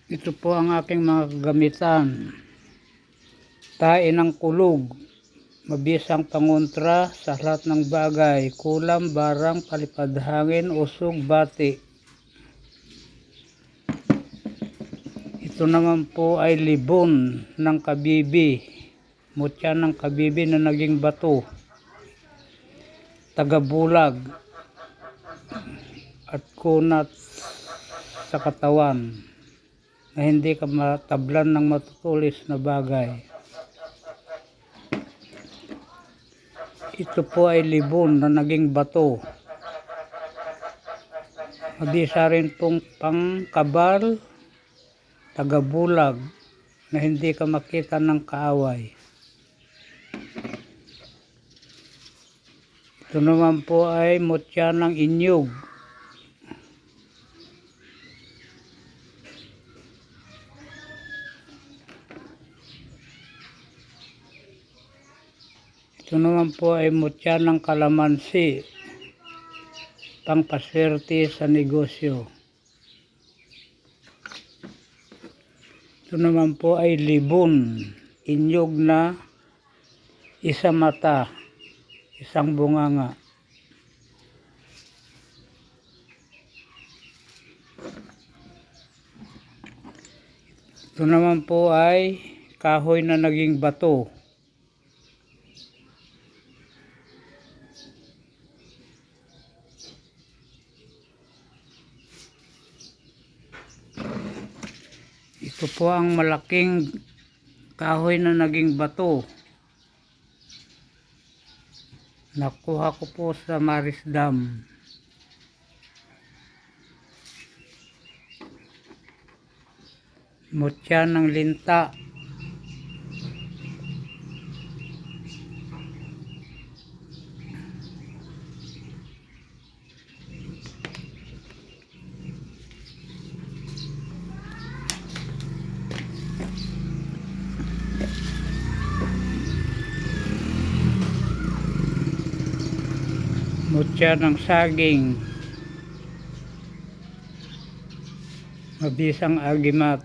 Ito po ang aking mga kagamitan. Tae ng kulog, mabisang pangontra sa lahat ng bagay, kulam, barang, palipad hangin, usog, bati. Ito naman po ay libon ng kabibi, mutya ng kabibi na naging bato, tagabulag, at kunat sa katawan na hindi ka matablan ng matutulis na bagay. Ito po ay libon na naging bato. Mabisa rin pong pangkabal, tagabulag na hindi ka makita ng kaaway. Ito naman po ay mutya ng inyog. Ito naman po ay mutya ng kalamansi, pangpaswerte sa negosyo. Ito naman po ay libon, inyog na isang mata, isang bunganga. Ito naman po ay kahoy na naging bato. Ito po ang malaking kahoy na naging bato. Nakuha ko po sa Maris Dam. Mutya ng linta. Mutya ng saging, mabisang agimat,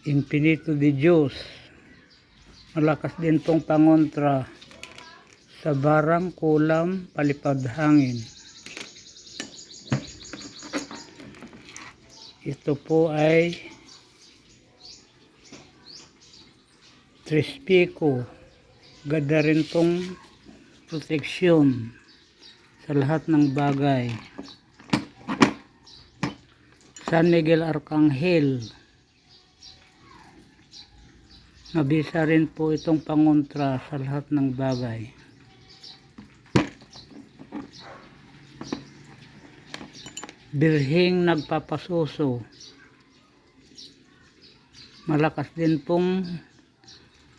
infinito de Diyos, malakas din pong pangontra sa barang, kulam, palipad hangin. Ito po ay Trispico, ganda rin pong proteksyon sa lahat ng bagay. San Miguel Arcangel, mabisa rin po itong pangontra sa lahat ng bagay. Birhing nagpapasuso, malakas din pong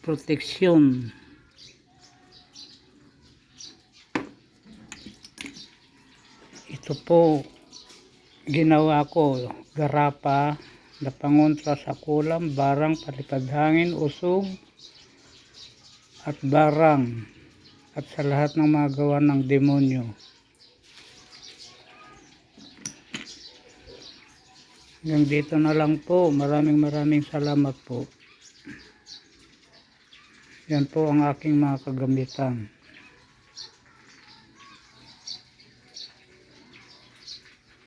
proteksyon. Ito po ginawa ko, garapa na pangontra sa kulam, barang, palipad hangin, usog at barang, at sa lahat ng mga gawa ng demonyo. Hanggang dito na lang po. Maraming salamat po. Yan po ang aking mga kagamitan.